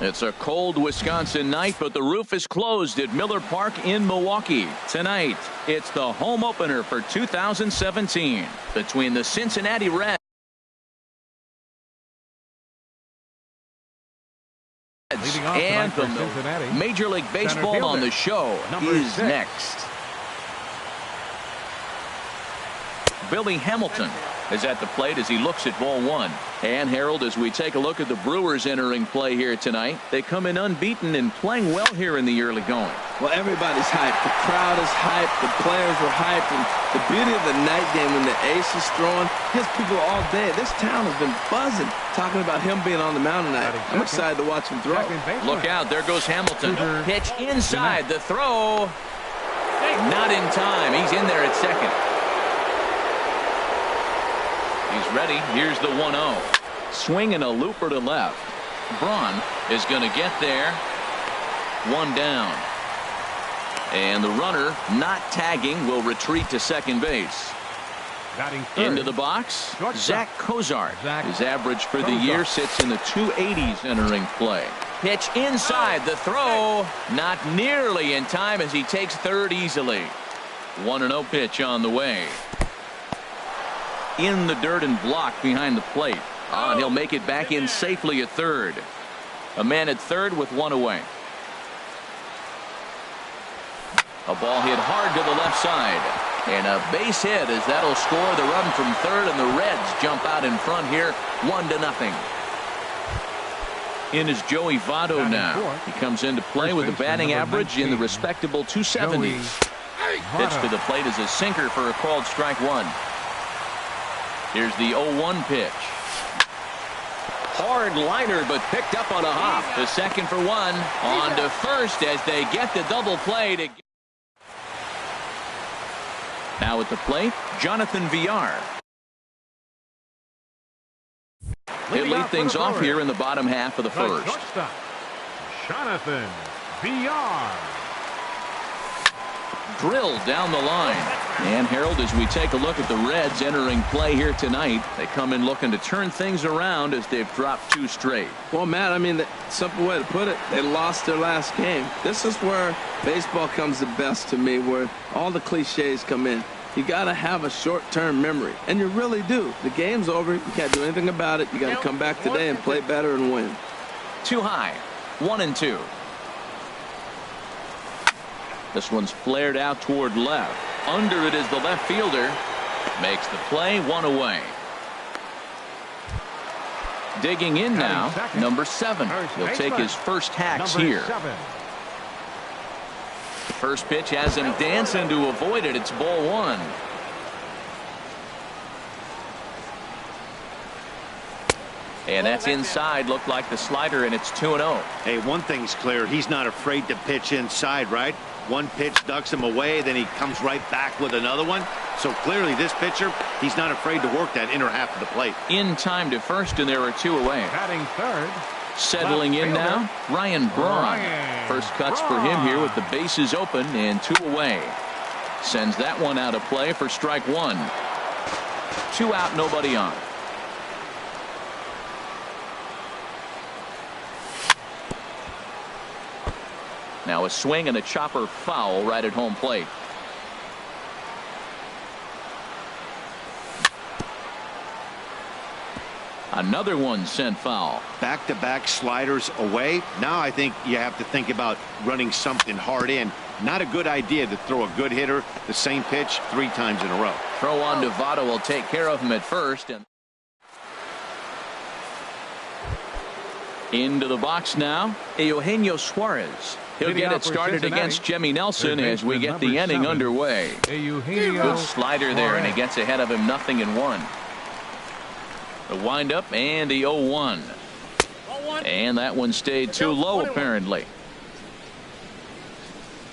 It's a cold Wisconsin night, but the roof is closed at Miller Park in Milwaukee. Tonight, it's the home opener for 2017 between the Cincinnati Reds and the Major League Baseball on the show is next. Billy Hamilton is at the plate as he looks at ball one. And Harold, as we take a look at the Brewers entering play here tonight, they come in unbeaten and playing well here in the early going. Well, everybody's hyped. The crowd is hyped. The players are hyped. And the beauty of the night game when the ace is throwing, his people all day. This town has been buzzing talking about him being on the mound tonight. I'm excited to watch him throw. Look out. There goes Hamilton. Pitch inside. The throw. Not in time. He's in there at second. He's ready. Here's the 1-0. Swinging a looper to left. Braun is going to get there. One down. And the runner, not tagging, will retreat to second base. Into the box, Zach Cozart. His average for the year sits in the 280s entering play. Pitch inside. The throw, not nearly in time as he takes third easily. 1-0 pitch on the way. In the dirt and blocked behind the plate. And he'll make it back in safely at third. A man at third with one away. A ball hit hard to the left side. And a base hit as that'll score the run from third, and the Reds jump out in front here 1-0. In is Joey Votto now. He comes into play with a batting average in the respectable 270s. Pitch to the plate is a sinker for a called strike one. Here's the 0-1 pitch. Hard liner, but picked up on a hop. The second for one. On to first as they get the double play. Now at the plate, Jonathan Villar. He'll lead things off here in the bottom half of the first. Jonathan Villar. Drilled down the line. And Harold, as we take a look at the Reds entering play here tonight, they come in looking to turn things around as they've dropped two straight. Well, Matt, I mean, the simple way to put it, they lost their last game. This is where baseball comes the best to me, where all the cliches come in. You got to have a short-term memory, and you really do. The game's over. You can't do anything about it. You got to come back today and play better and win. Too high. 1-2. This one's flared out toward left. Under it is the left fielder. Makes the play, one away. Digging in now, number 7. He'll take his first hacks here. First pitch has him dancing to avoid it. It's ball one. And that's inside. Looked like the slider, and it's 2-0. Hey, one thing's clear. He's not afraid to pitch inside, right? One pitch ducks him away, then he comes right back with another one. So clearly this pitcher, he's not afraid to work that inner half of the plate. In time to first, and there are two away. Batting third. Settling in now, Ryan Braun. First cuts for him here with the bases open and two away. Sends that one out of play for strike one. 2 out, nobody on. Now a swing and a chopper foul right at home plate. Another one sent foul. Back-to-back sliders away. Now I think you have to think about running something hard in. Not a good idea to throw a good hitter the same pitch 3 times in a row. Throw on to Votto will take care of him at first. And into the box now, Eugenio Suarez. He'll get it started against Jimmy Nelson as we get the inning underway. Good slider there, and he gets ahead of him 0-1. The windup and the 0-1. And that one stayed too low apparently.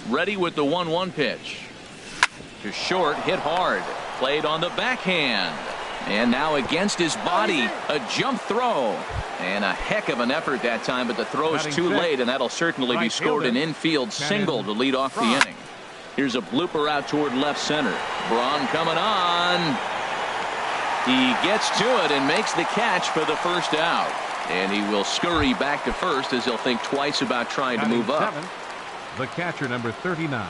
Ready with the 1-1 pitch. To short, hit hard. Played on the backhand. And now against his body, a jump throw. And a heck of an effort that time, but the throw's too late, and that'll certainly be scored an infield single to lead off the inning. Here's a blooper out toward left center. Braun coming on. He gets to it and makes the catch for the first out. And he will scurry back to first as he'll think twice about trying to move up. The catcher, number 39.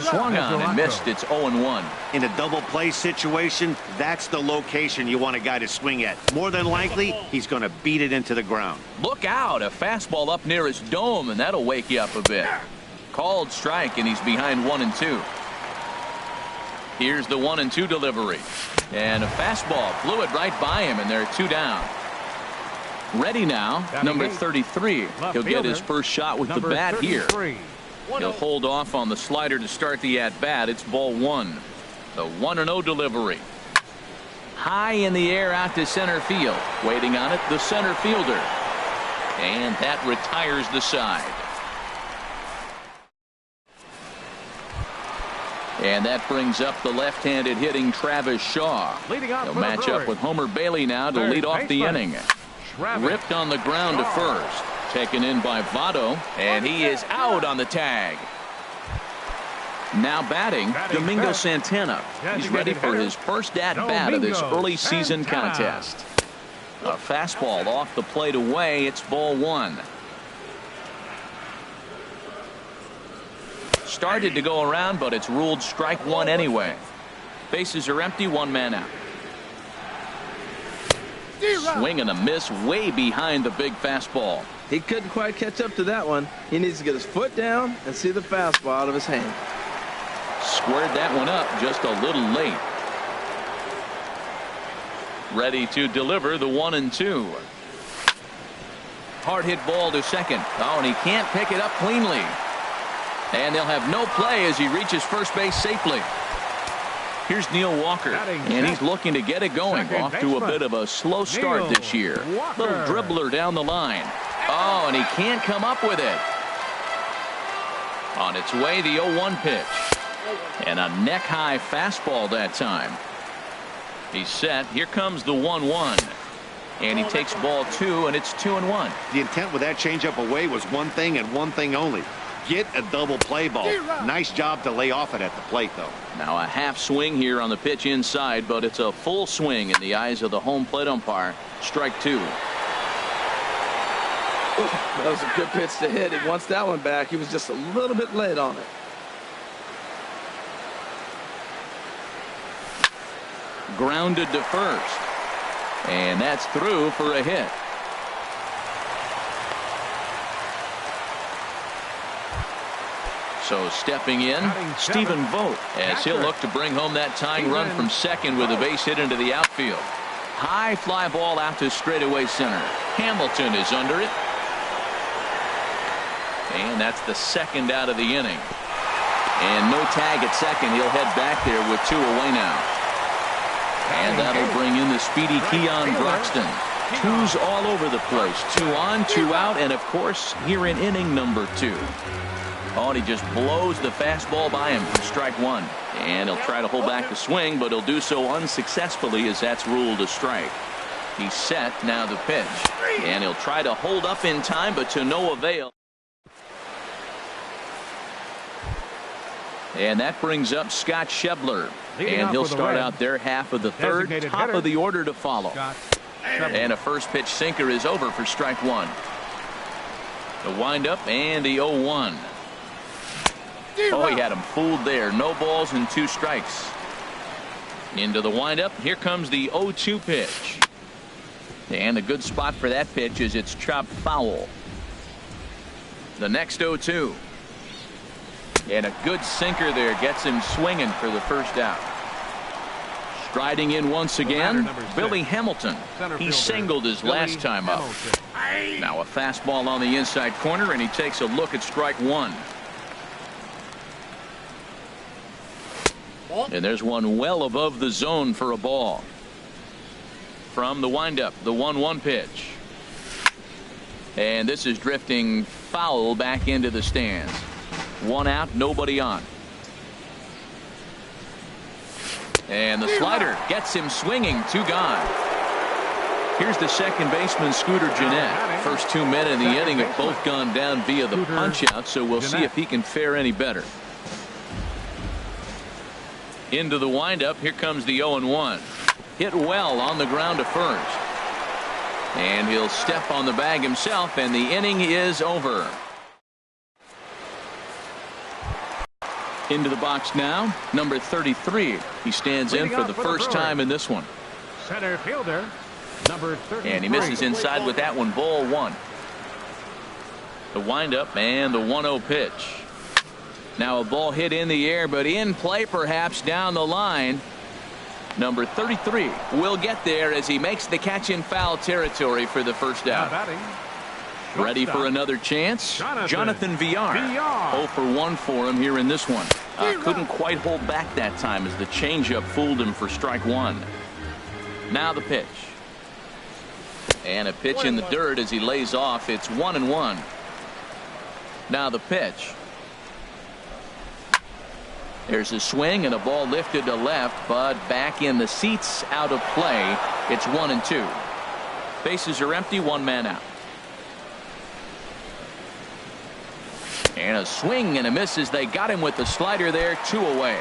Swung on and missed. It's 0-1. In a double play situation, that's the location you want a guy to swing at. More than likely, he's going to beat it into the ground. Look out, a fastball up near his dome, and that'll wake you up a bit. Called strike, and he's behind 1-2. Here's the 1-2 delivery. And a fastball flew it right by him, and they're 2 down. Ready now, number 33. He'll get his first shot with the bat here. He'll hold off on the slider to start the at-bat. It's ball 1. The 1-0 delivery. High in the air out to center field. Waiting on it, the center fielder. And that retires the side. And that brings up the left-handed hitting Travis Shaw. He'll match up with Homer Bailey now to lead off the inning. Ripped on the ground to first. Taken in by Votto, and he is out on the tag. Now batting, Domingo Santana. He's ready for his first at-bat of this early season contest. A fastball off the plate away. It's ball 1. Started to go around, but it's ruled strike 1 anyway. Bases are empty, 1 man out. Swing and a miss way behind the big fastball. He couldn't quite catch up to that one. He needs to get his foot down and see the fastball out of his hand. Squared that one up just a little late. Ready to deliver the 1-2. Hard hit ball to second. Oh, and he can't pick it up cleanly. And they'll have no play as he reaches first base safely. Here's Neil Walker, and he's looking to get it going. Off to a bit of a slow start this year. Little dribbler down the line. Oh, and he can't come up with it. On its way, the 0-1 pitch. And a neck-high fastball that time. He's set. Here comes the 1-1. And he takes ball 2, and it's 2-1. The intent with that changeup away was one thing and one thing only. Get a double play ball. Nice job to lay off it at the plate, though. Now a half swing here on the pitch inside, but it's a full swing in the eyes of the home plate umpire. Strike 2. That was a good pitch to hit. He wants that one back. He was just a little bit late on it. Grounded to first. And that's through for a hit. So stepping in, Stephen Vogt, as he'll look to bring home that tying run from second with a base hit into the outfield. High fly ball out to straightaway center. Hamilton is under it. And that's the second out of the inning. And no tag at second. He'll head back there with 2 away now. And that'll bring in the speedy Keon Broxton. 2s all over the place. 2 on, 2 out, and of course here in inning number 2. Oh, and he just blows the fastball by him for strike 1. And he'll try to hold back the swing, but he'll do so unsuccessfully as that's ruled a strike. He's set. Now the pitch. And he'll try to hold up in time, but to no avail. And that brings up Scott Schebler. And he'll start out their half of the third. Top of the order to follow. And a first pitch sinker is over for strike 1. The windup and the 0-1. Oh, he had him fooled there. No balls and 2 strikes. Into the windup. Here comes the 0-2 pitch. And a good spot for that pitch is it's chopped foul. The next 0-2. And a good sinker there gets him swinging for the first out. Striding in once again, Billy Hamilton. He singled his last time up. Now a fastball on the inside corner, and he takes a look at strike 1. And there's one well above the zone for a ball. From the windup, the 1-1 pitch. And this is drifting foul back into the stands. 1 out, nobody on. And the slider gets him swinging. 2 gone. Here's the second baseman, Scooter Gennett. First 2 men in the inning have both gone down via the punch-out, so we'll see if he can fare any better. Into the windup. Here comes the 0-1. Hit well on the ground to first. And he'll step on the bag himself, and the inning is over. Into the box now, number 33. He stands in for the first time in this one. Center fielder, number 33. And he misses inside with that one, ball one. The windup and the 1-0 pitch. Now a ball hit in the air, but in play perhaps down the line. Number 33 will get there as he makes the catch in foul territory for the first out. Ready for another chance? Jonathan Villar. 0 for 1 for him here in this one. Couldn't quite hold back that time as the changeup fooled him for strike one. Now the pitch. And a pitch in the dirt as he lays off. It's 1-1. Now the pitch. There's a swing and a ball lifted to left, but back in the seats, out of play. It's 1-2. Bases are empty, one man out. And a swing and a miss as they got him with the slider there, 2 away.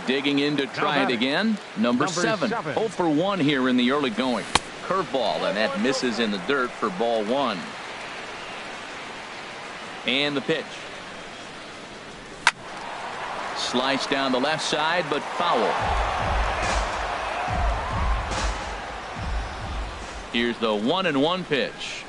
Digging in to try it again. Number 7. 0 for 1 here in the early going. Curveball, and that misses in the dirt for ball one. And the pitch. Slice down the left side, but foul. Here's the 1-1 pitch.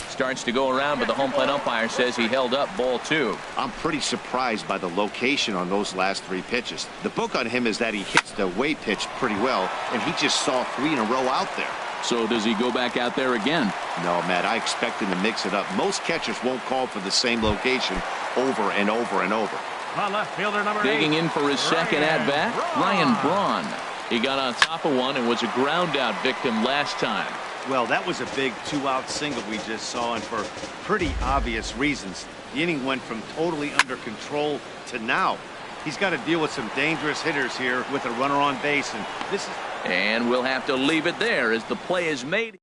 Starts to go around, but the home plate umpire says he held up, ball two. I'm pretty surprised by the location on those last 3 pitches. The book on him is that he hits the away pitch pretty well, and he just saw 3 in a row out there. So does he go back out there again? No, Matt, I expect him to mix it up. Most catchers won't call for the same location over and over and over. Left fielder number 8. Digging in for his second at-bat, Ryan Braun. He got on top of one and was a ground-out victim last time. Well, that was a big 2-out single we just saw, and for pretty obvious reasons. The inning went from totally under control to now. He's got to deal with some dangerous hitters here with a runner on base, and this is... And we'll have to leave it there as the play is made.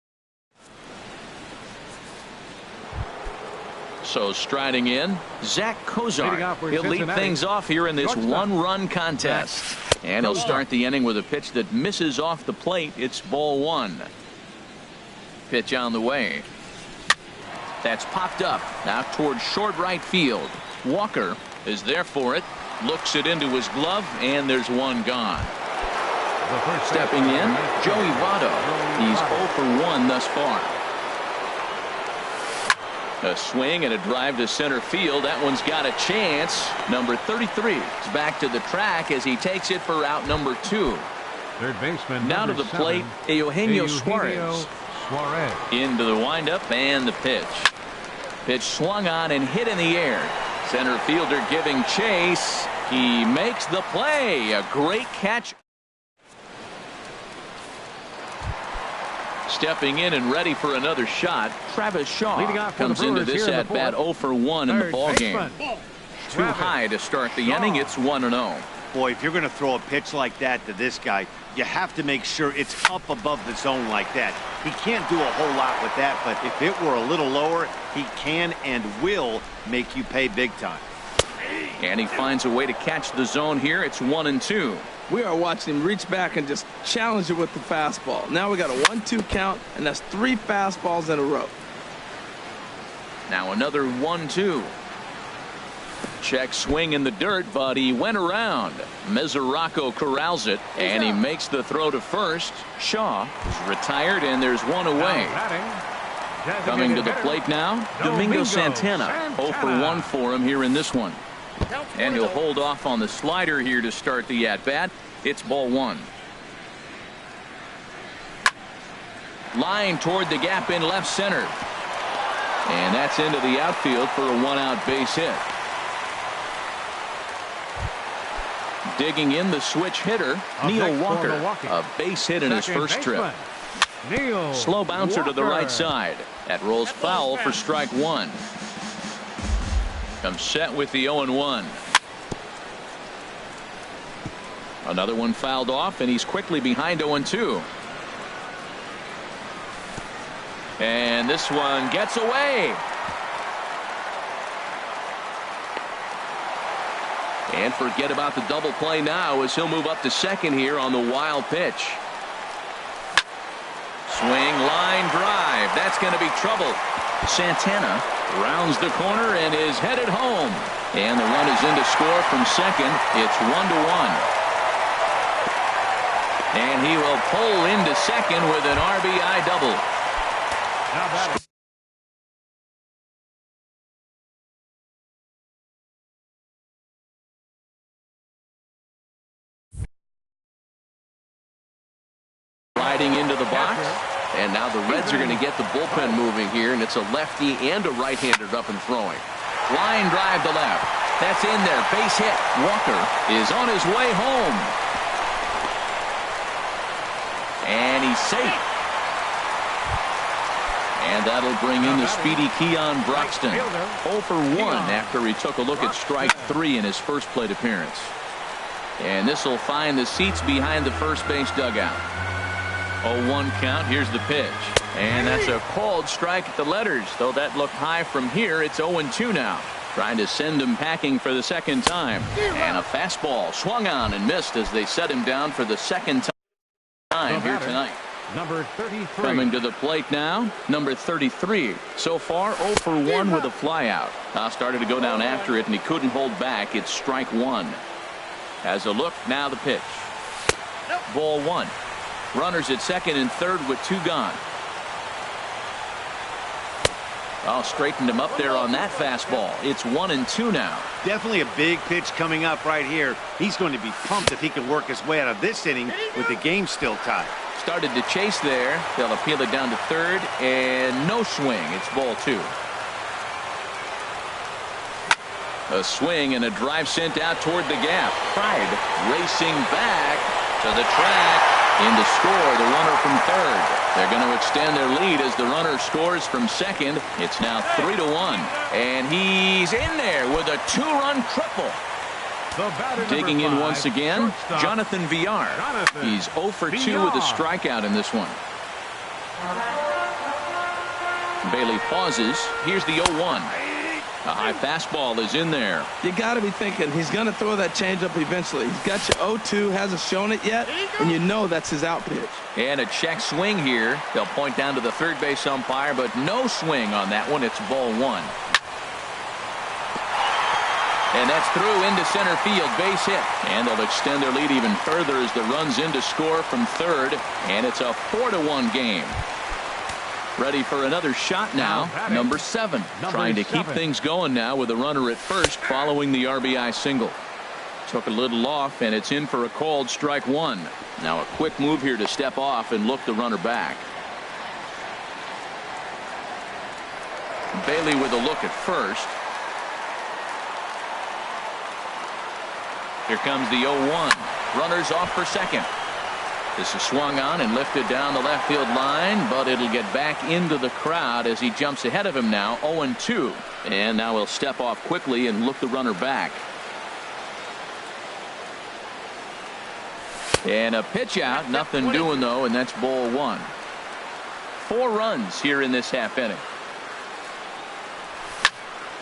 So striding in, Zach Kozar. He'll lead things off here in this one-run contest. And he'll start the inning with a pitch that misses off the plate. It's ball one. Pitch on the way. That's popped up now towards short right field. Walker is there for it. Looks it into his glove, and there's one gone. Stepping in, Joey Votto. He's 0 for 1 thus far. A swing and a drive to center field. That one's got a chance. Number 33 is back to the track as he takes it for out number 2. Third baseman. Now to the plate, Eugenio Suarez. Into the windup and the pitch. Pitch swung on and hit in the air. Center fielder giving chase. He makes the play. A great catch. Stepping in and ready for another shot, Travis Shaw comes into this at bat 0 for 1 in the ballgame. Too high to start the inning. It's 1-0. Boy, if you're going to throw a pitch like that to this guy, you have to make sure it's up above the zone like that. He can't do a whole lot with that, but if it were a little lower, he can and will make you pay big time. And he finds a way to catch the zone here. It's 1-2. We are watching him reach back and just challenge it with the fastball. Now we got a 1-2 count, and that's 3 fastballs in a row. Now another 1-2. Check swing in the dirt, but he went around. Mesoraco corrals it, and he makes the throw to first. Shaw is retired, and there's one away. Coming to the plate now, Domingo Santana. 0 for 1 for him here in this one. And he'll hold off on the slider here to start the at-bat. It's ball one. Line toward the gap in left center. And that's into the outfield for a one-out base hit. Digging in the switch hitter, Neil Walker. A base hit in his first trip. Slow bouncer to the right side. That rolls foul for strike one. Comes set with the 0-1. Another one fouled off, and he's quickly behind 0-2. And this one gets away. And forget about the double play now as he'll move up to second here on the wild pitch. Swing, line drive. That's going to be trouble. Santana rounds the corner and is headed home. And the run is in to score from second. It's 1-1. And he will pull into second with an RBI double. Now batting. Sliding into the box. And now the Reds are going to get the bullpen moving here, and it's a lefty and a right-hander up and throwing. Line drive to left. That's in there. Base hit. Walker is on his way home. And he's safe. And that'll bring in the speedy Keon Broxton. 0 for 1 after he took a look at strike 3 in his first plate appearance. And this will find the seats behind the first base dugout. 0-1 count. Here's the pitch. And that's a called strike at the letters. Though that looked high from here, it's 0-2 now. Trying to send him packing for the second time. And a fastball swung on and missed as they set him down for the second time here tonight. Number 33. Coming to the plate now, number 33. So far, 0 for 1 with a flyout. Now started to go down after it, and he couldn't hold back. It's strike 1. Has a look, now the pitch. Ball 1. Runners at second and third with 2 gone. Oh, straightened him up there on that fastball. It's 1-2 now. Definitely a big pitch coming up right here. He's going to be pumped if he can work his way out of this inning with the game still tied. Started to chase there. They'll appeal it down to third, and no swing. It's ball 2. A swing and a drive sent out toward the gap. Pride racing back to the track. In to score, the runner from third. They're going to extend their lead as the runner scores from second. It's now 3-1. And he's in there with a 2-run triple. Digging in once again, Jonathan Villar. He's 0 for 2 with a strikeout in this one. Bailey pauses. Here's the 0-1. A high fastball is in there. You got to be thinking he's going to throw that changeup eventually. He's got your 0-2, hasn't shown it yet, and you know that's his out pitch. And a check swing here. They'll point down to the third base umpire, but no swing on that one. It's ball 1. And that's through into center field. Base hit. And they'll extend their lead even further as the run's in to score from third. And it's a 4-1 game. Ready for another shot now. Number 7. Trying to keep things going now with a runner at first following the RBI single. Took a little off, and it's in for a called strike 1. Now a quick move here to step off and look the runner back. Bailey with a look at first. Here comes the 0-1. Runners off for second. This is swung on and lifted down the left field line, but it'll get back into the crowd as he jumps ahead of him now. 0-2. And now he'll step off quickly and look the runner back. And a pitch out. Nothing doing, though, and that's ball 1. 4 runs here in this half inning.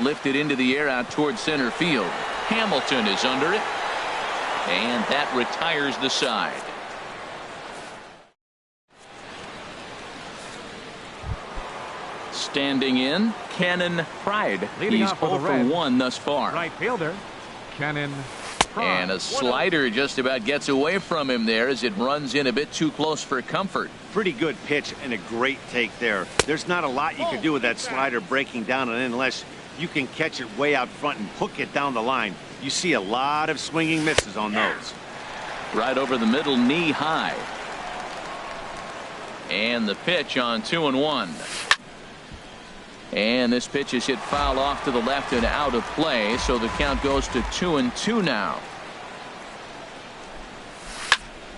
Lifted into the air out towards center field. Hamilton is under it. And that retires the side. Standing in, Cannon Pride. He's 0 for 1 thus far. Right fielder, Cannon Pride. And a slider just about gets away from him there as it runs in a bit too close for comfort. Pretty good pitch and a great take there. There's not a lot you can do with that slider breaking down and in unless you can catch it way out front and hook it down the line. You see a lot of swinging misses on those. Right over the middle, knee high. And the pitch on 2-1. And this pitch is hit foul off to the left and out of play, so the count goes to 2-2 now.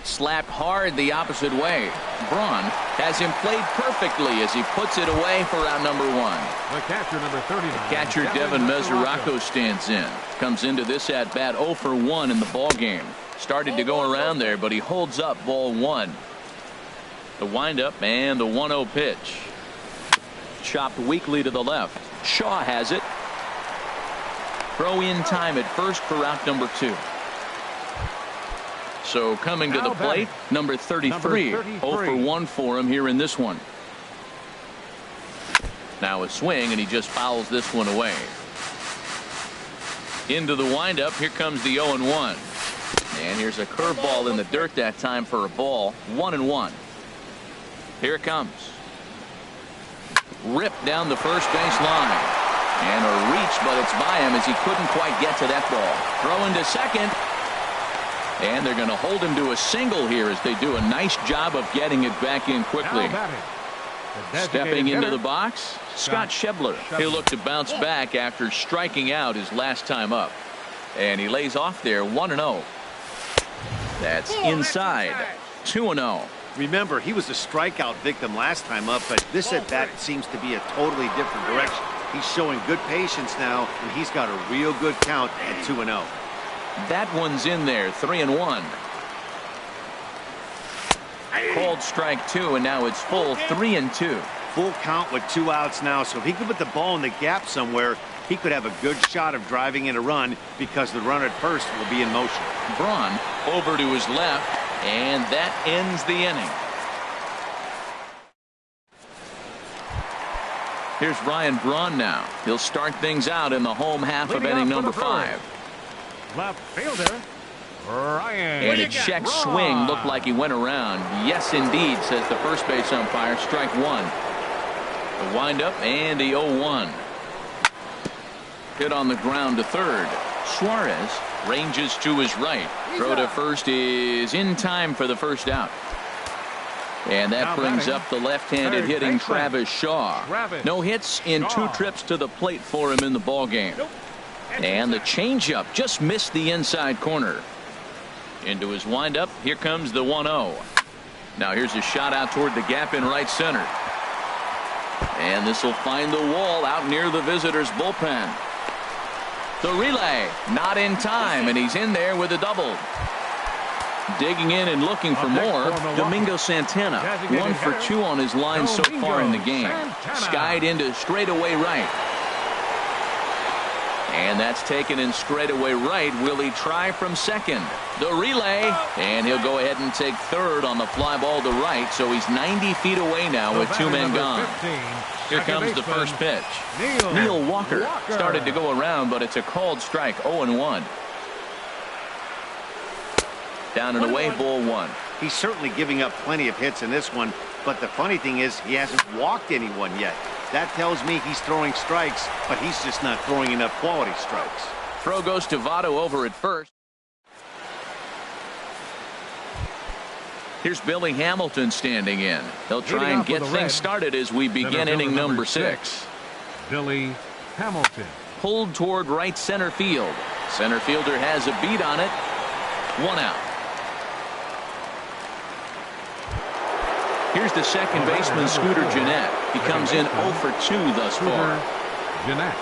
Slapped hard the opposite way. Braun has him played perfectly as he puts it away for out number 1. The catcher, number 39. Catcher Devin Mesoraco stands in. Comes into this at bat 0 for 1 in the ball game. Started to go around there, but he holds up ball 1. The windup and the 1-0 pitch. Chopped weakly to the left. Shaw has it. Throw in time at first for out number 2. So coming to the plate, number 33. 0 for 1 for him here in this one. Now a swing, and he just fouls this one away. Into the windup. Here comes the 0-1. And here's a curveball in the dirt that time for a ball. 1-1. Here it comes. Ripped down the first base line. And a reach, but it's by him as he couldn't quite get to that ball. Throw into second. And they're going to hold him to a single here as they do a nice job of getting it back in quickly. Stepping into the box, Scott Schebler. He'll look to bounce back after striking out his last time up. And he lays off there 1-0. That's inside. 2-0. Remember, he was a strikeout victim last time up, but this at bat seems to be a totally different direction. He's showing good patience now, and he's got a real good count at 2-0. That one's in there. 3-1. Called strike 2, and now it's full 3-2. Full count with 2 outs now, so if he could put the ball in the gap somewhere, he could have a good shot of driving in a run because the runner at first will be in motion. Braun over to his left, and that ends the inning. Here's Ryan Braun now. He'll start things out in the home half of inning number 5. Left fielder, Ryan. And a check swing looked like he went around. Yes, indeed, says the first base umpire. Strike 1. The windup and the 0-1. Hit on the ground to third. Suarez ranges to his right. Throw to first is in time for the first out. And that brings up the left-handed hitting Travis Shaw. No hits in 2 trips to the plate for him in the ballgame. And the changeup just missed the inside corner. Into his windup. Here comes the 1-0. Now here's a shot out toward the gap in right center. And this will find the wall out near the visitors' bullpen. The relay not in time, and he's in there with a double. Digging in and looking for more, Domingo Santana. 1 for 2 on his line so far in the game. Skied into straightaway right. And that's taken in straightaway right. Will he try from second? The relay, and he'll go ahead and take third on the fly ball to right. So he's 90 feet away now with 2 men gone. Here comes the first pitch. Neil Walker started to go around, but it's a called strike. 0-1. Down and away, ball 1. He's certainly giving up plenty of hits in this one, but the funny thing is he hasn't walked anyone yet. That tells me he's throwing strikes, but he's just not throwing enough quality strikes. Throw goes to Votto over at first. Here's Billy Hamilton standing in. He'll try and get things started as we begin inning number 6. Billy Hamilton. Pulled toward right center field. Center fielder has a beat on it. 1 out. Here's the second baseman, Scooter Gennett. He comes in 0 for 2 thus far. Gennett.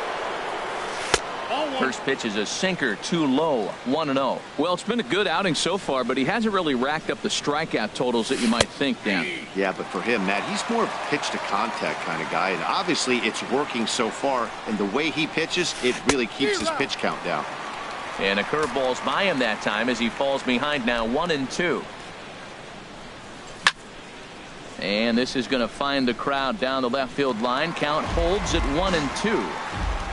First pitch is a sinker, too low. 1-0. Well, it's been a good outing so far, but he hasn't really racked up the strikeout totals that you might think, Dan. Yeah, but for him, Matt, he's more of a pitch to contact kind of guy, and obviously it's working so far, and the way he pitches, it really keeps his pitch count down. And a curveball's by him that time as he falls behind now 1-2. And this is going to find the crowd down the left field line. Count holds at 1-2.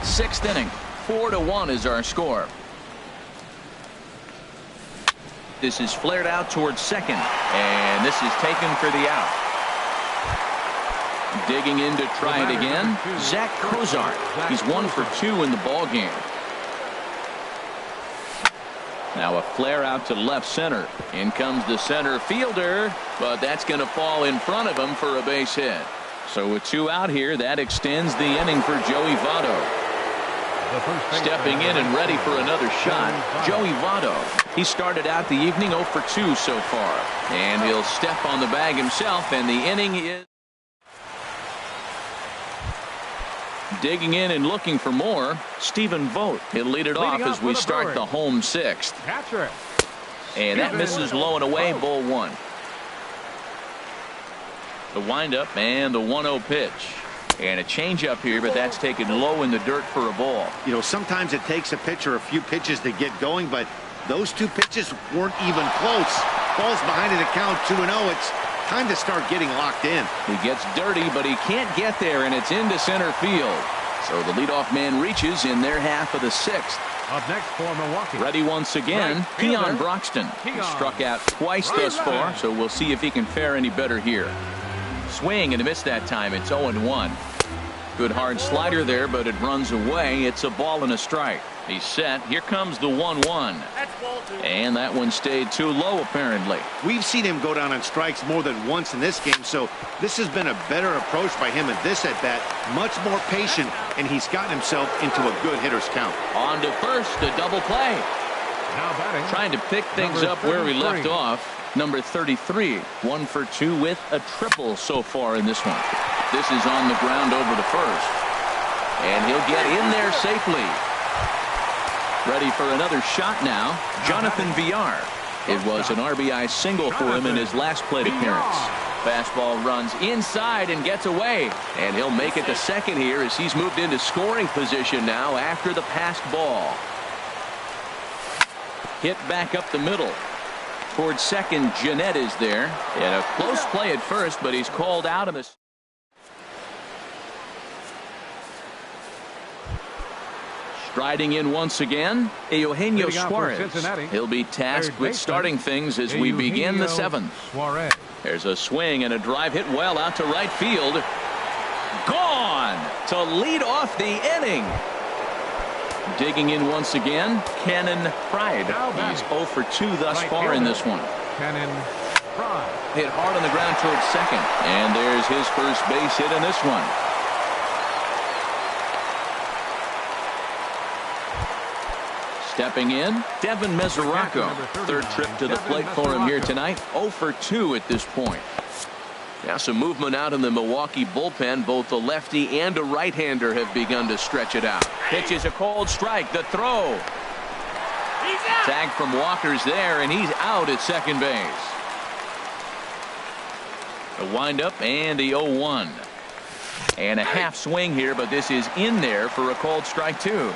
6th inning. 4-1 is our score. This is flared out towards second, and this is taken for the out. Digging in to try it again, Zach Cozart. He's 1 for 2 in the ball game. Now a flare out to left center. In comes the center fielder, but that's going to fall in front of him for a base hit. So with 2 out here, that extends the inning for Joey Votto. Stepping in and ready for another shot, Joey Votto. He started out the evening 0 for 2 so far. And he'll step on the bag himself, and the inning is... Digging in and looking for more, Stephen Vogt. He'll lead it off as we start the home 6th. And that misses low and away, ball 1. The windup and the 1-0 pitch. And a changeup here, but that's taken low in the dirt for a ball. You know, sometimes it takes a pitcher a few pitches to get going, but Those two pitches weren't even close. Ball's behind in the count, 2-0. It's time to start getting locked in. He gets dirty, but he can't get there, and it's into center field. So the leadoff man reaches in their half of the sixth. Up next for Milwaukee. Ready once again, Right Keon fielder. Broxton. He Keon. struck out twice thus far, so we'll see if he can fare any better here. Swing and a miss that time. It's 0-1. Good hard slider there, but it runs away. It's a ball and a strike. He's set. Here comes the 1-1. And that one stayed too low, apparently. We've seen him go down on strikes more than once in this game, so this has been a better approach by him at this at-bat. Much more patient, and he's gotten himself into a good hitter's count. On to first, a double play. Now batting. Trying to pick things Number up where we 33. left off. Number 33, 1 for 2 with a triple so far in this one. This is on the ground over to first. And he'll get in there safely. Ready for another shot now, Jonathan Villar. It was an RBI single for him in his last plate appearance. Fastball runs inside and gets away. And he'll make it to second here as he's moved into scoring position now after the passed ball. Hit back up the middle. Towards second, Jeanette is there. And a close play at first, but he's called out of the... Striding in once again, Eugenio Leading off for Suarez. Cincinnati. He'll be tasked Third with baseman, starting things as we begin the Eugenio seventh. Suarez. There's a swing and a drive hit well out to right field. Gone to lead off the inning. Digging in once again, Cannon Pride. Now He's batting. 0 for 2 thus Right far in fielder. this one. Cannon Pride. Hit hard on the ground towards second. And there's his first base hit in this one. Stepping in, Devin Mesoraco. Number 39, Third trip to the Devin plate for him here Mesoraco. tonight. 0 for 2 at this point. Now some movement out in the Milwaukee bullpen. Both the lefty and a right-hander have begun to stretch it out. Pitch is a cold strike. The throw. Tag from Walker's there, and he's out at second base. A windup and the 0-1. And a half swing here, but this is in there for a called strike 2.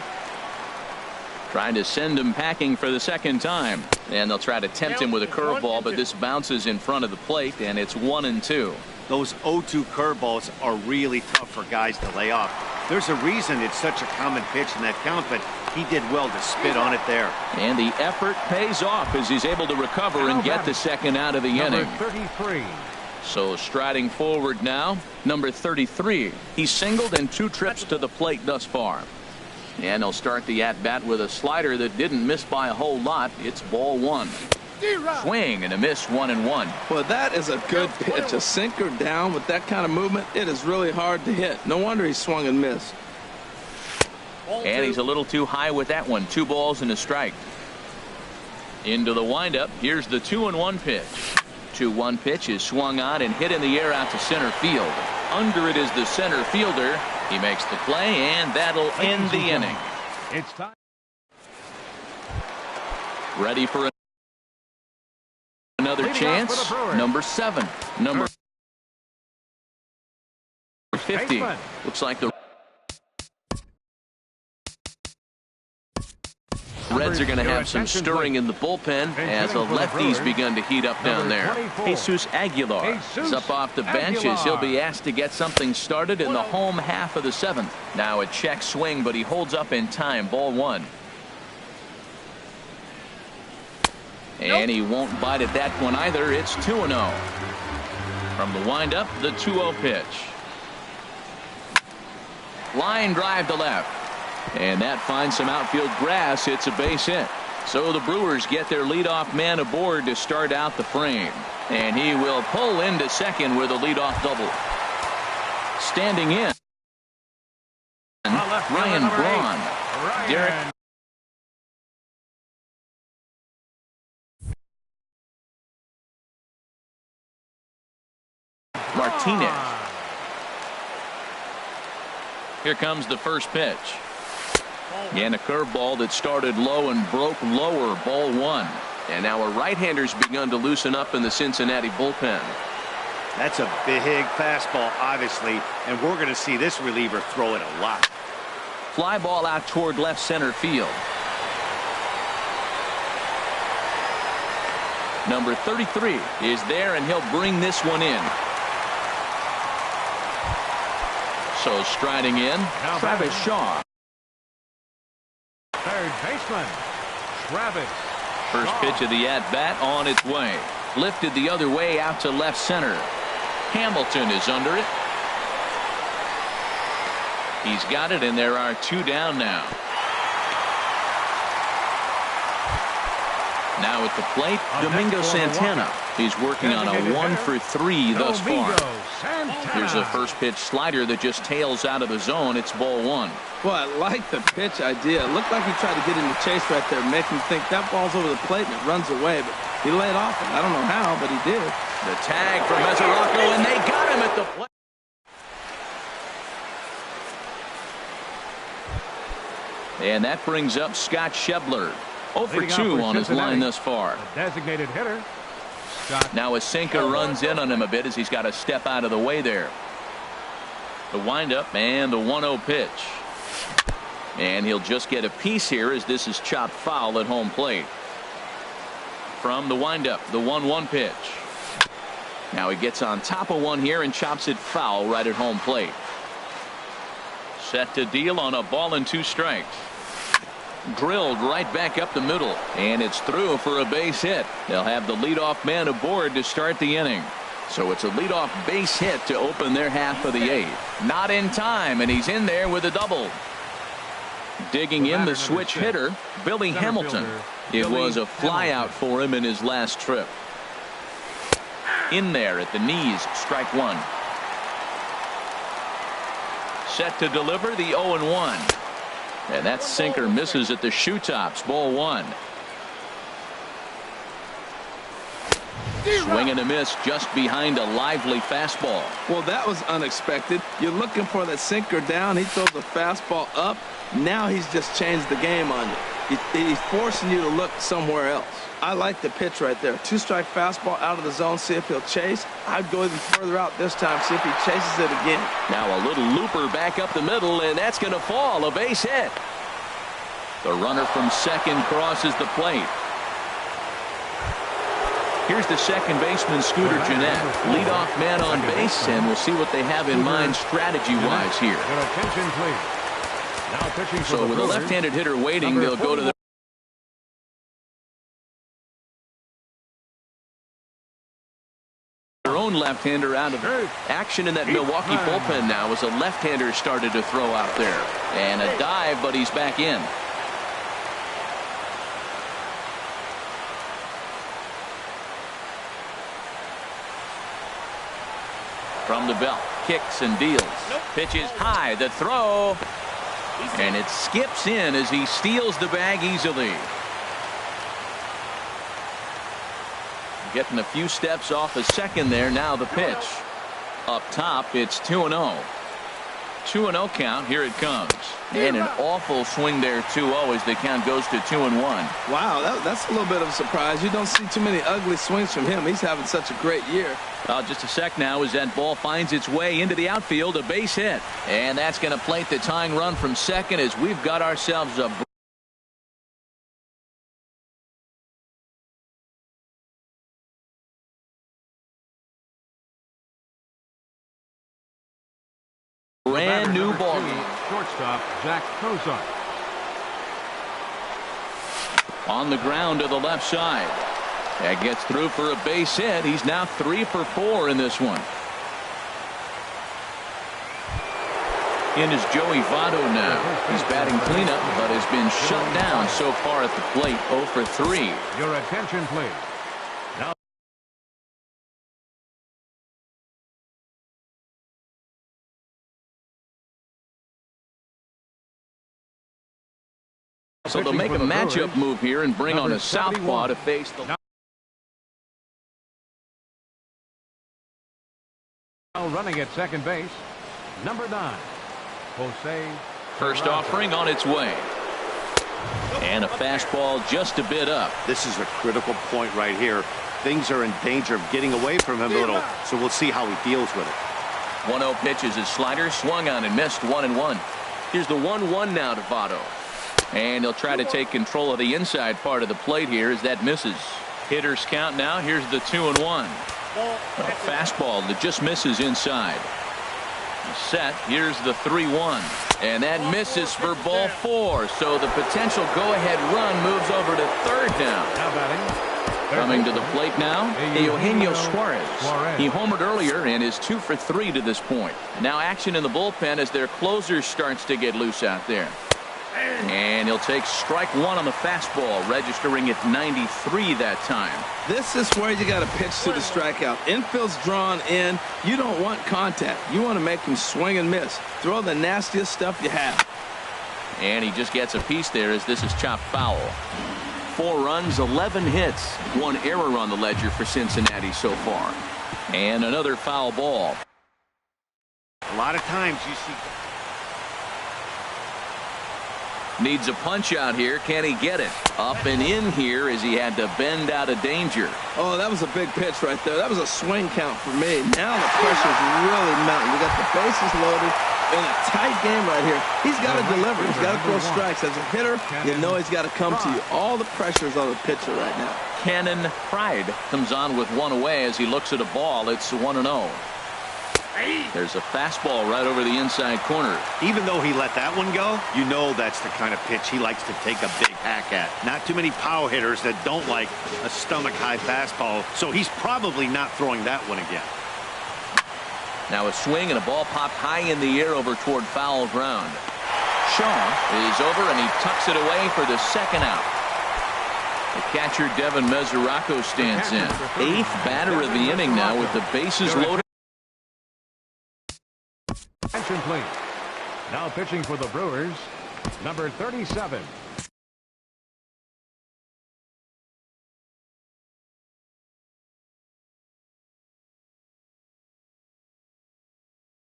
Trying to send him packing for the second time. And they'll try to tempt him with a curveball, but this bounces in front of the plate, and it's 1-2. Those 0-2 curveballs are really tough for guys to lay off. There's a reason it's such a common pitch in that count, but he did well to spit on it there. And the effort pays off as he's able to recover and get the second out of the Number inning. 33. So striding forward now, number 33. He's singled in 2 trips to the plate thus far. And he'll start the at-bat with a slider that didn't miss by a whole lot. It's ball 1. Swing and a miss, 1-1. Well, that is a good pitch. A sinker down with that kind of movement, it is really hard to hit. No wonder he swung and missed. And he's a little too high with that one. 2 balls and a strike. Into the windup. Here's the 2-1 pitch. 2-1 pitch is swung on and hit in the air out to center field. Under it is the center fielder. He makes the play, and that'll end the inning. It's time. Ready for another Leading off chance. for the Brewers. Number 7. Number 50. Baseman. Looks like the Reds are going to Your have some attention, stirring please. in the bullpen And as the hitting for the lefties Brewers, begun to heat up down number there. 24. Jesus Aguilar is up off the bench as he'll be asked to get something started in the home half of the 7th. Now a check swing, but he holds up in time. Ball 1. And he won't bite at that one either. It's 2-0. From the windup, the 2-0 pitch. Line drive to left. And that finds some outfield grass. It's a base hit. So the Brewers get their leadoff man aboard to start out the frame. And he will pull into second with a leadoff double. Standing in, Ryan number 8, Braun. Ryan. Derek Martinez. Here comes the first pitch. And a curveball that started low and broke lower. Ball 1. And now a right-hander's begun to loosen up in the Cincinnati bullpen. That's a big fastball, obviously, and we're going to see this reliever throw it a lot. Fly ball out toward left center field. Number 33 is there, and he'll bring this one in. So striding in, Travis Shaw. Third baseman, Travis. First pitch of the at-bat on its way. Lifted the other way out to left center. Hamilton is under it. He's got it, and there are 2 down now. Now at the plate, Domingo Santana. He's working on a 1 for 3 thus far. Here's a first pitch slider that just tails out of the zone. It's ball 1. Well, I like the pitch idea. It looked like he tried to get in the chase right there, make him think that ball's over the plate and it runs away. But he laid off it. I don't know how, but he did. The tag for Mesoraco, and they got him at the plate. And that brings up Scott Schebler. 0 for 2 on his line thus far. The designated hitter, Scott. Now Asenka runs in on him a bit as he's got to step out of the way there. The windup and the 1-0 pitch. And he'll just get a piece here as this is chopped foul at home plate. From the windup, the 1-1 pitch. Now he gets on top of one here and chops it foul right at home plate. Set to deal on a ball and 2 strikes. Drilled right back up the middle, and it's through for a base hit. They'll have the leadoff man aboard to start the inning. So it's a leadoff base hit to open their half of the 8th. Not in time, and he's in there with a double. Digging in the switch hitter, Billy Hamilton. It was a flyout for him in his last trip. In there at the knees, strike 1. Set to deliver the 0-1. And that sinker misses at the shoe tops. Ball 1. Swing and a miss just behind a lively fastball. Well, that was unexpected. You're looking for that sinker down. He throws a fastball up. Now he's just changed the game on you. He's forcing you to look somewhere else. I like the pitch right there. 2-strike fastball out of the zone. See if he'll chase. I'd go even further out this time. See if he chases it again. Now a little looper back up the middle, and that's going to fall. A base hit. The runner from second crosses the plate. Here's the second baseman, Scooter Gennett. Leadoff man on base, and we'll see what they have in mind strategy-wise here. Your attention, please. Now pitching for So with a left-handed hitter waiting, they'll go to the their own left-hander out of action in that Milwaukee bullpen now as a left-hander started to throw out there. And a dive, but he's back in. From the belt, kicks and deals. Pitches high, the throw. And it skips in as he steals the bag easily. Getting a few steps off a second there. Now the pitch. Up top, it's 2-0. 2-0 count. Here it comes. And an awful swing there, 2-0, as the count goes to 2-1. Wow, that's a little bit of a surprise. You don't see too many ugly swings from him. He's having such a great year. Just a sec now as that ball finds its way into the outfield. A base hit. And that's going to plate the tying run from second as we've got ourselves a brand new ball game. Shortstop Jack Kozar. On the ground to the left side. That gets through for a base hit. He's now 3 for 4 in this one. In is Joey Votto now. He's batting cleanup, but has been shut down so far at the plate. 0 for 3. Your attention, please. Now so they'll make a matchup move here and bring on a southpaw to face the now running at second base, number 9, Jose. first offering on its way. And a fastball just a bit up. This is a critical point right here. Things are in danger of getting away from him a little, so we'll see how he deals with it. 1-0 pitch is his slider, swung on and missed. 1-1. Here's the 1-1 now to Votto. And he'll try to take control of the inside part of the plate here as that misses. Hitters count now. Here's the 2-1. A fastball that just misses inside. Set. Here's the 3-1. And that misses for ball 4. So the potential go-ahead run moves over to third down. Now batting. Coming to the plate now, Eugenio Suarez. He homered earlier and is 2 for 3 to this point. Now action in the bullpen as their closer starts to get loose out there. And he'll take strike 1 on the fastball, registering at 93 that time. This is where you got to pitch to the strikeout. Infield's drawn in. You don't want contact. You want to make him swing and miss. Throw the nastiest stuff you have. And he just gets a piece there as this is chopped foul. 4 runs, 11 hits, 1 error on the ledger for Cincinnati so far. And another foul ball. A lot of times you see. Needs a punch out here. Can he get it? Up and in here as he had to bend out of danger. Oh, that was a big pitch right there. That was a swing count for me. Now the pressure's really mounting. We got the bases loaded in a tight game right here. He's got to deliver. He's got to throw strikes. As a hitter, you know he's got to come to you. All the pressure's on the pitcher right now. Cannon Pride comes on with 1 away as he looks at a ball. It's 1-0. There's a fastball right over the inside corner. Even though he let that one go, you know that's the kind of pitch he likes to take a big hack at. Not too many power hitters that don't like a stomach-high fastball, so he's probably not throwing that one again. Now a swing and a ball popped high in the air over toward foul ground. Shaw is over and he tucks it away for the second out. The catcher Devin Mesoraco stands in. 8th batter of the inning now with the bases loaded. Attention, please. Now pitching for the Brewers, number 37.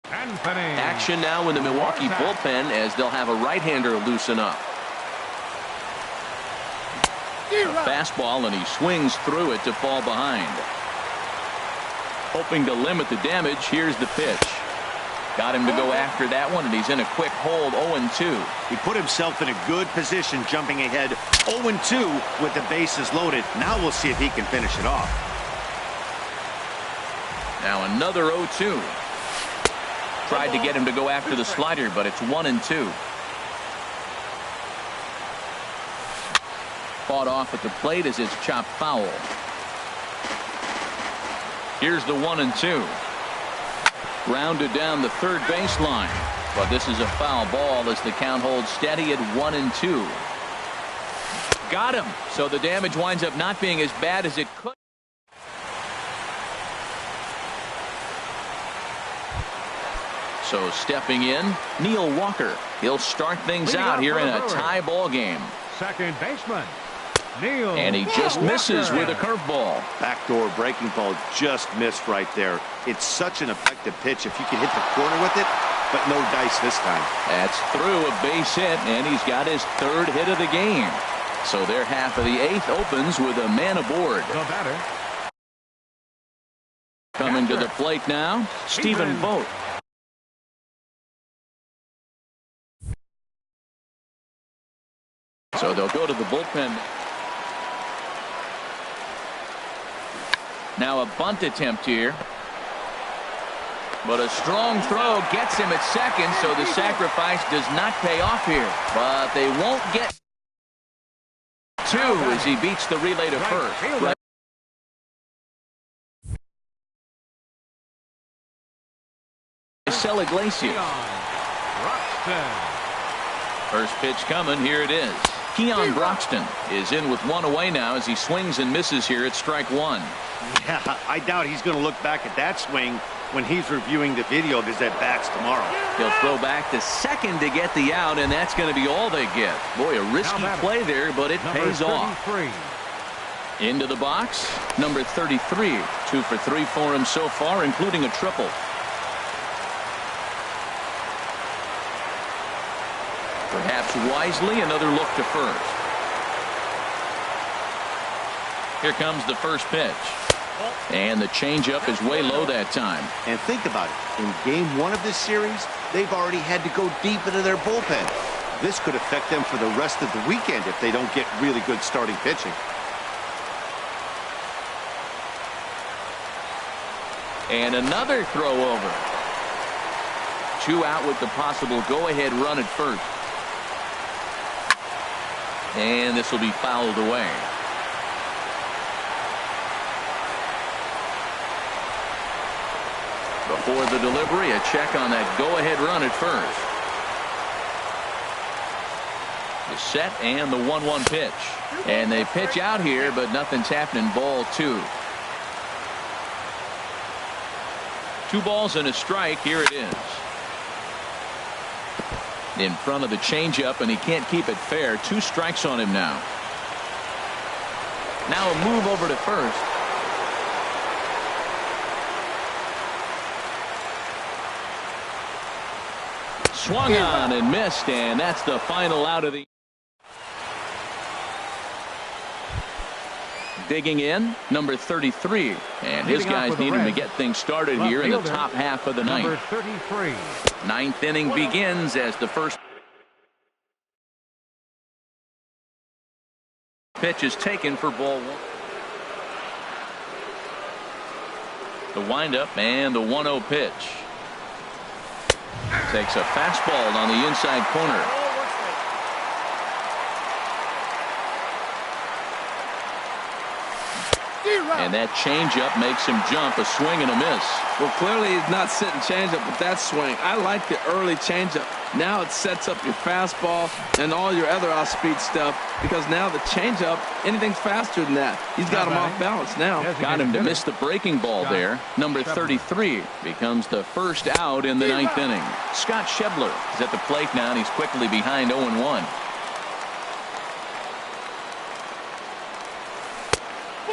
Anthony. Action now in the Milwaukee bullpen as they'll have a right-hander loosen up. A fastball and he swings through it to fall behind. Hoping to limit the damage, here's the pitch. Got him to go after that one, and he's in a quick hold. 0-2. He put himself in a good position jumping ahead 0-2 with the bases loaded. Now we'll see if he can finish it off. Now another 0-2. Tried to get him to go after the slider, but it's 1-2. Fought off at the plate as it's chopped foul. Here's the 1-2. Rounded down the third baseline, but this is a foul ball as the count holds steady at 1-2. Got him, so the damage winds up not being as bad as it could. So stepping in, Neil Walker. He'll start things out here in a tie ball game. Second baseman, Neil. And he just misses with a curveball. Backdoor breaking ball just missed right there. It's such an effective pitch if you can hit the corner with it, but no dice this time. That's through a base hit, and he's got his 3rd hit of the game. So their half of the 8th opens with a man aboard. The batter. Coming to the plate now, Stephen Vogt. So they'll go to the bullpen. Now a bunt attempt here. But a strong throw gets him at second, so the sacrifice does not pay off here. But they won't get 2 as he beats the relay to first. Iglesias. First pitch coming. Here it is. Keon Broxton is in with 1 away now as he swings and misses here at strike 1. Yeah, I doubt he's going to look back at that swing when he's reviewing the video of his at-bats tomorrow. He'll throw back to second to get the out, and that's going to be all they get. Boy, a risky play there, but it pays off. Into the box, number 33. 2 for 3 for him so far, including a triple. Perhaps wisely, another look to first. Here comes the first pitch. And the changeup is way low that time. And think about it. In game 1 of this series, they've already had to go deep into their bullpen. This could affect them for the rest of the weekend if they don't get really good starting pitching. And another throw over. 2 out with the possible go-ahead run at first. And this will be fouled away. Before the delivery, a check on that go-ahead run at first. The set and the 1-1 pitch. And they pitch out here, but nothing's happening. Ball 2. 2 balls and a strike. Here it is. In front of the changeup, and he can't keep it fair. 2 strikes on him now. Now a move over to first. Swung on and missed, and that's the final out of the. Digging in, number 33, and his guys need him to get things started here in the top half of the ninth. Number 33. Ninth inning begins as the first pitch is taken for ball 1. The windup and the 1-0 pitch. Takes a fastball on the inside corner. And that changeup makes him jump. A swing and a miss. Well, clearly he's not sitting changeup with that swing. I like the early changeup. Now it sets up your fastball and all your other off-speed stuff, because now the changeup, anything's faster than that. He's got him off balance now. Got him to miss the breaking ball there. Number 33 becomes the first out in the ninth inning. Scott Schebler is at the plate now, and he's quickly behind 0-1.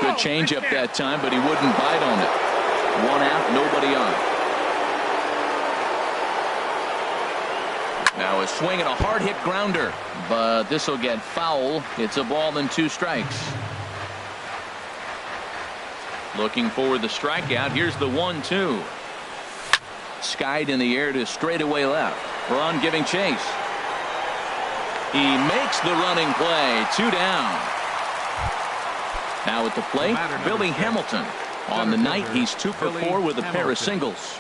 Good changeup that time, but he wouldn't bite on it. 1 out, nobody on. Now a swing and a hard hit grounder, but this will get foul. It's a ball and 2 strikes. Looking for the strikeout. Here's the 1-2. Skied in the air to straightaway left. Braun giving chase. He makes the running play. 2 down. Now at the plate, Billy Hamilton. On the night, he's 2 for 4 with a pair of singles.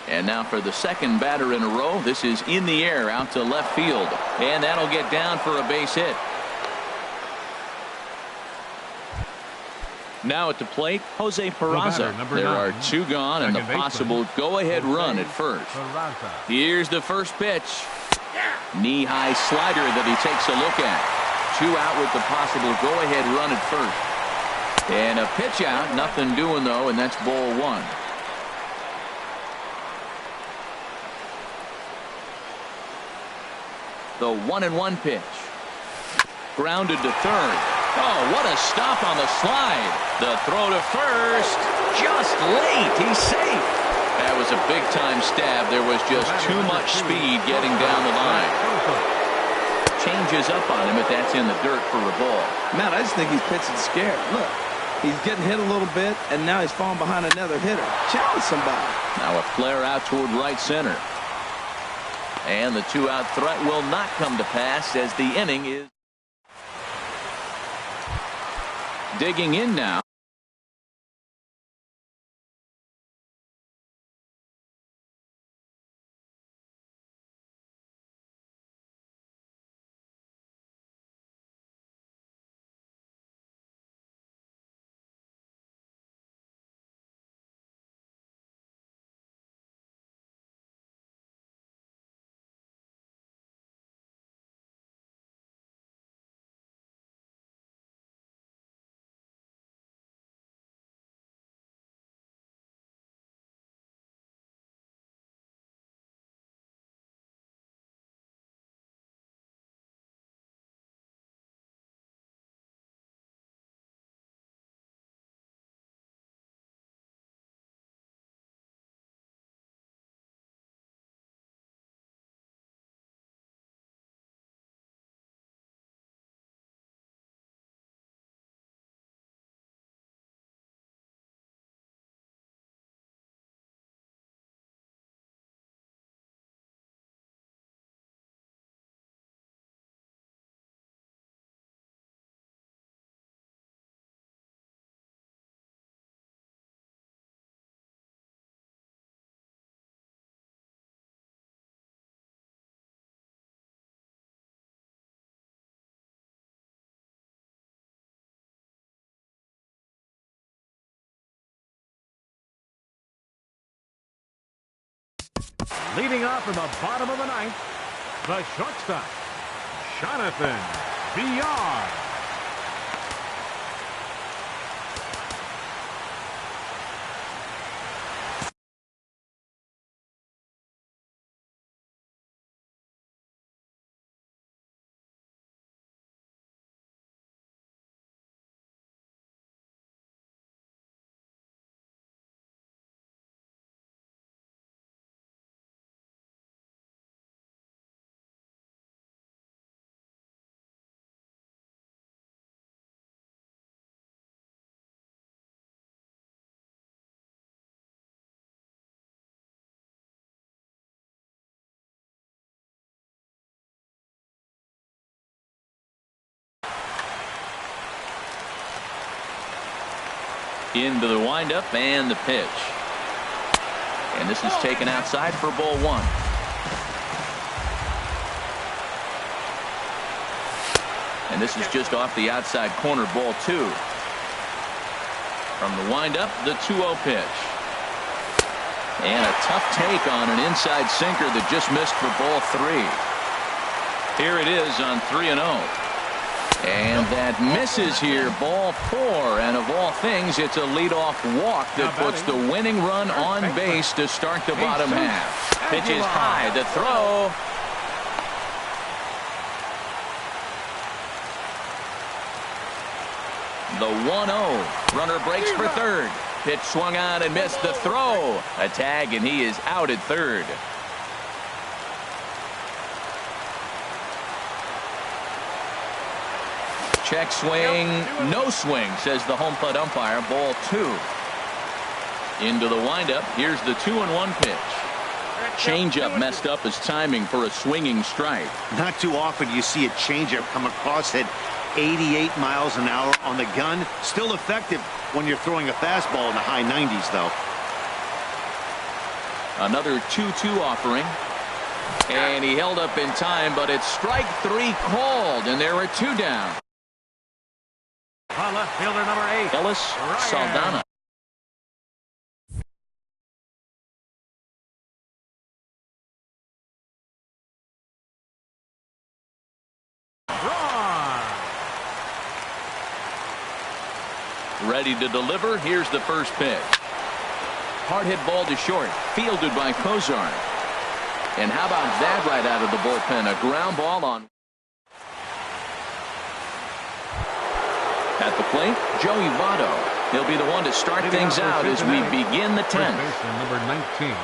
And now for the second batter in a row. This is in the air out to left field. And that'll get down for a base hit. Now at the plate, Jose Peraza. There are 2 gone and the possible go-ahead run at first. Here's the first pitch. Knee-high slider that he takes a look at. 2 out with the possible go-ahead run at first. And a pitch out. Nothing doing, though, and that's ball 1. The 1-1 pitch. Grounded to third. Oh, what a stop on the slide. The throw to first. Just late. He's safe. That was a big-time stab. There was just too much speed getting down the line. Changes up on him, but that's in the dirt for a ball. Matt, I just think he's pitching scared. Look, he's getting hit a little bit, and now he's falling behind another hitter. Challenge somebody. Now a flare out toward right center. And the 2-out threat will not come to pass as the inning is digging in now. Leading off in the bottom of the ninth, the shortstop, Jonathan Villar. Into the windup and the pitch. And this is taken outside for ball one. And this is just off the outside corner, ball two. From the windup, the 2-0 pitch. And a tough take on an inside sinker that just missed for ball three. Here it is on 3-0. And that misses here, ball four. And of all things, it's a leadoff walk that puts the winning run on base to start the bottom half. Pitch is high, the throw. The 1-0. Runner breaks for third. Pitch swung on and missed the throw. A tag, and he is out at third. Check swing, no swing, says the home plate umpire. Ball two. Into the windup. Here's the 2-1 pitch. Changeup messed up his timing for a swinging strike. Not too often you see a changeup come across at 88 miles an hour on the gun. Still effective when you're throwing a fastball in the high 90s, though. Another 2-2 offering. And he held up in time, but it's strike three called, and there are two down. On left fielder number 8, Ellis Saldana. Ready to deliver. Here's the first pitch. Hard hit ball to short. Fielded by Kozar. And how about that right out of the bullpen? A ground ball on. At the plate, Joey Votto. He'll be the one to start things out as we begin the 10th. Number 19,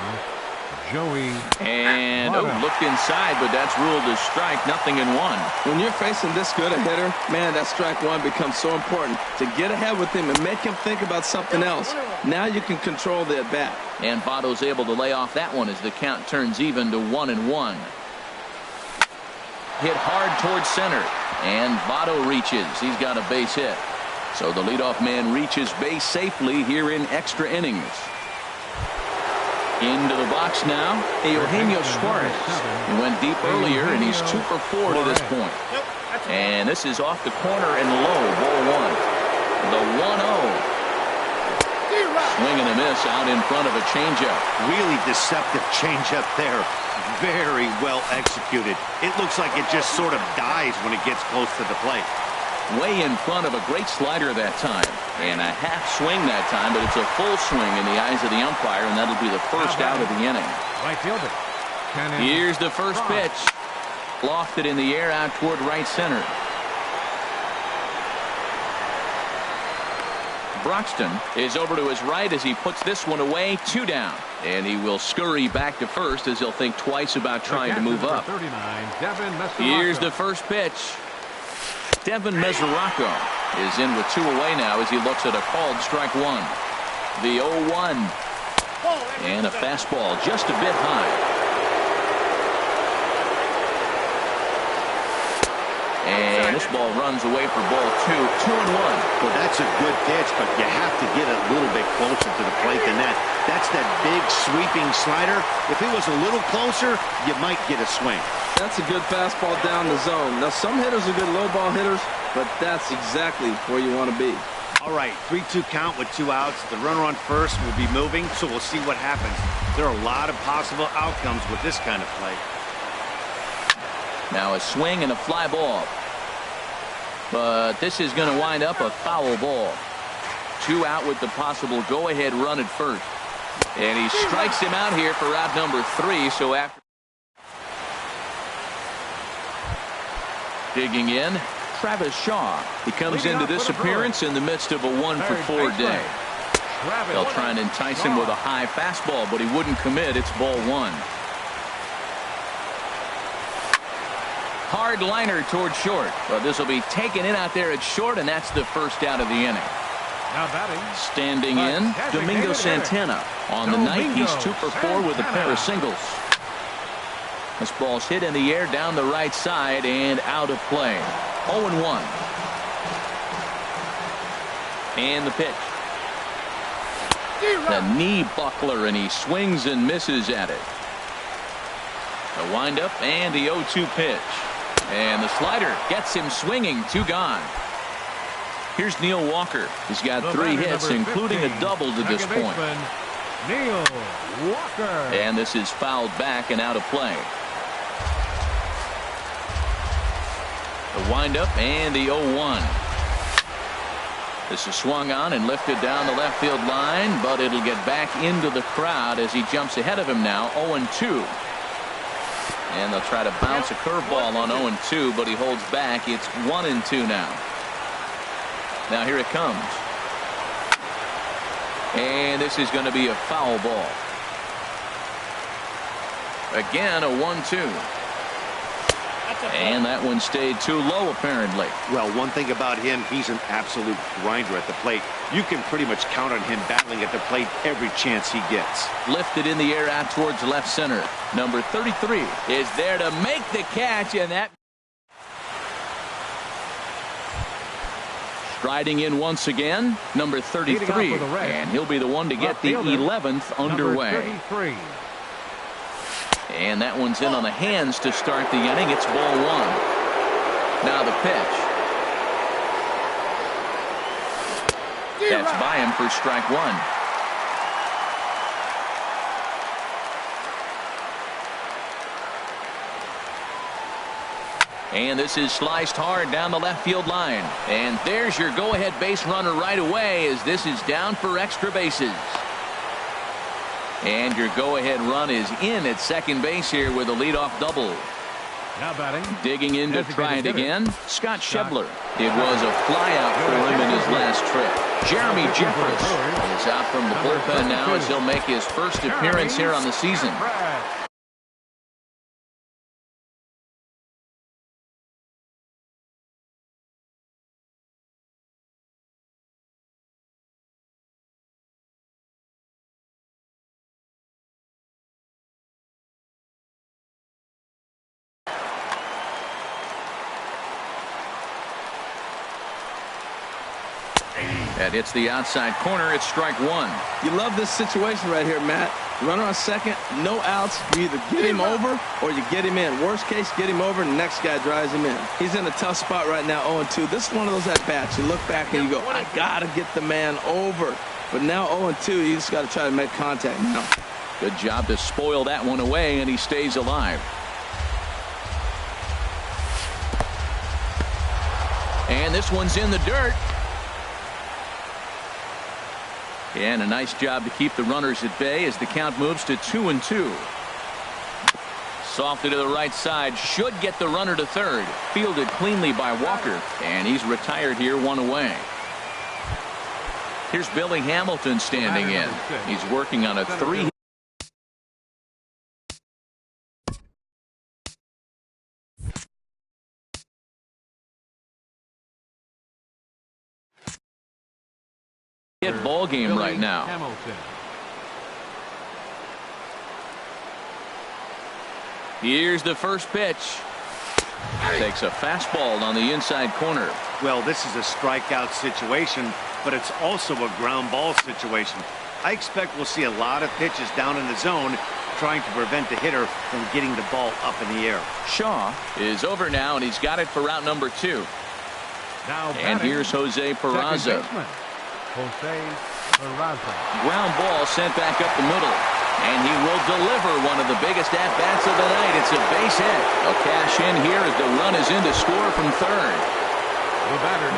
Joey. And looked inside, but that's ruled as strike. Nothing in one. When you're facing this good a hitter, man, that strike one becomes so important to get ahead with him and make him think about something else. Now you can control the at bat. And Votto's able to lay off that one as the count turns even to 1-1. Hit hard towards center. And Votto reaches. He's got a base hit. So the leadoff man reaches base safely here in extra innings. Into the box now, Eugenio Suarez. He went deep earlier, and he's 2 for 4 to this point. And this is off the corner and low, ball one. The 1-0. Swing and a miss out in front of a changeup. Really deceptive changeup there. Very well executed. It looks like it just sort of dies when it gets close to the plate. Way in front of a great slider that time. And a half swing that time, but it's a full swing in the eyes of the umpire, and that'll be the first out of the inning. Right fielder. Here's the first pitch. Lofted in the air out toward right center. Broxton is over to his right as he puts this one away. 2 down. And he will scurry back to first as he'll think twice about trying to move up. Here's the first pitch. Devin Mesoraco is in with 2 away now as he looks at a called strike one. The 0-1. And a fastball just a bit high. And this ball runs away for ball 2. 2-1. Well, that's a good pitch, but you have to get a little bit closer to the plate than that. That's that big sweeping slider. If it was a little closer, you might get a swing. That's a good fastball down the zone. Now, some hitters are good low ball hitters, but that's exactly where you want to be. All right, 3-2 count with 2 outs. The runner on first will be moving, so we'll see what happens. There are a lot of possible outcomes with this kind of play. Now a swing and a fly ball. But this is going to wind up a foul ball. 2 out with the possible go-ahead run at first. And he strikes him out here for out number 3. So after digging in, Travis Shaw. He comes into this appearance in the midst of a 1-for-4 day. They'll try and entice him with a high fastball, but he wouldn't commit. It's ball 1. Hard liner toward short. But this will be taken in out there at short, and that's the first out of the inning. Now batting. Standing in, Domingo Santana. On the night, he's 2-for-4 with a pair of singles. This ball's hit in the air down the right side and out of play. 0-1. And the pitch. The knee buckler, and he swings and misses at it. The windup and the 0-2 pitch. And the slider gets him swinging. 2 gone. Here's Neil Walker. He's got 3 hits, including a double to this point. Neil Walker. And this is fouled back and out of play. The windup and the 0-1. This is swung on and lifted down the left field line, but it'll get back into the crowd as he jumps ahead of him now. 0-2. And they'll try to bounce a curveball on 0-2, but he holds back. It's 1-2 now. Now here it comes. And this is going to be a foul ball. Again, a 1-2. And that one stayed too low, apparently. Well, one thing about him, he's an absolute grinder at the plate. You can pretty much count on him battling at the plate every chance he gets. Lifted in the air out towards left center. Number 33 is there to make the catch, and that striding in once again, number 33, and he'll be the one to get the 11th underway. And that one's in on the hands to start the inning. It's ball 1. Now the pitch. That's by him for strike 1. And this is sliced hard down the left field line. And there's your go-ahead base runner right away as this is down for extra bases. And your go-ahead run is in at second base here with a leadoff double. Now batting. Digging in to try it again, Scott Schebler. It was a flyout for him in his last trip. Jeremy Jeffress is out from the bullpen now as he'll make his first appearance here on the season. That hits the outside corner. It's strike 1. You love this situation right here, Matt. Runner on second, no outs. You either get him over or you get him in. Worst case, get him over, and the next guy drives him in. He's in a tough spot right now, 0-2. This is one of those at-bats. You look back and you go, I got to get the man over. But now 0-2, you just got to try to make contact now. Good job to spoil that one away, and he stays alive. And this one's in the dirt. And a nice job to keep the runners at bay as the count moves to 2-2. Softly to the right side, should get the runner to third. Fielded cleanly by Walker, and he's retired here, 1 away. Here's Billy Hamilton standing in. He's working on a 3. Hit ball game right now. Hamilton. Here's the first pitch. Takes a fastball on the inside corner. Well, this is a strikeout situation, but it's also a ground ball situation. I expect we'll see a lot of pitches down in the zone trying to prevent the hitter from getting the ball up in the air. Shaw is over now, and he's got it for route number 2. Now and here's Jose Peraza. Jose Peraza. Ground ball sent back up the middle. And he will deliver one of the biggest at-bats of the night. It's a base hit. They'll cash in here as the run is in to score from third.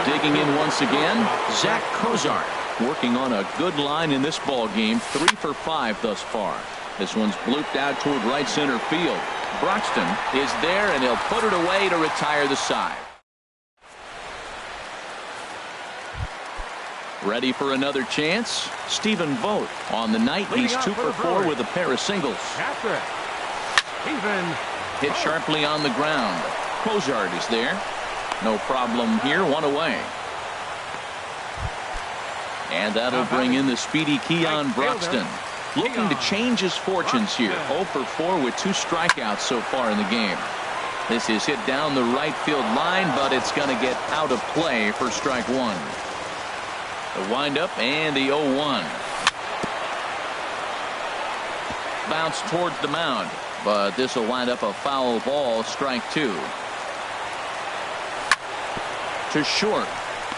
Digging in once again, Zach Cozart, working on a good line in this ball game. 3 for 5 thus far. This one's blooped out toward right center field. Broxton is there, and he'll put it away to retire the side. Ready for another chance? Stephen Vogt. On the night, he's 2 for 4 with a pair of singles. Hit sharply on the ground. Cozart is there. No problem here. 1 away. And that'll bring in the speedy Keon Broxton. Looking to change his fortunes here. 0 for 4 with 2 strikeouts so far in the game. This is hit down the right field line, but it's going to get out of play for strike 1. The windup and the 0-1. Bounce towards the mound, but this will wind up a foul ball. Strike 2. To short.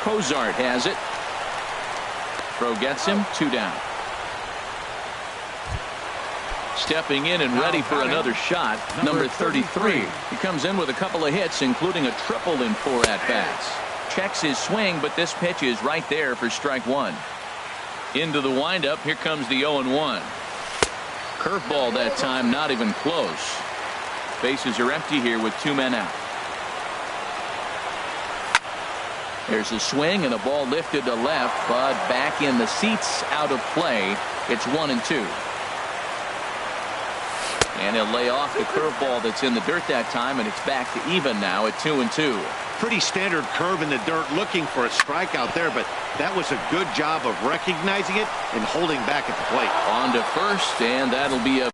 Cozart has it. Throw gets him. 2 down. Stepping in and ready for another shot, number 33. He comes in with a couple of hits, including a triple in 4 at-bats. Checks his swing, but this pitch is right there for strike 1. Into the windup. Here comes the 0-1. Curveball that time, not even close. Bases are empty here with 2 men out. There's a swing and a ball lifted to left, but back in the seats, out of play. It's 1-2. And he'll lay off the curveball that's in the dirt that time, and it's back to even now at 2-2. Pretty standard curve in the dirt, looking for a strikeout there, but that was a good job of recognizing it and holding back at the plate. On to first, and that'll be a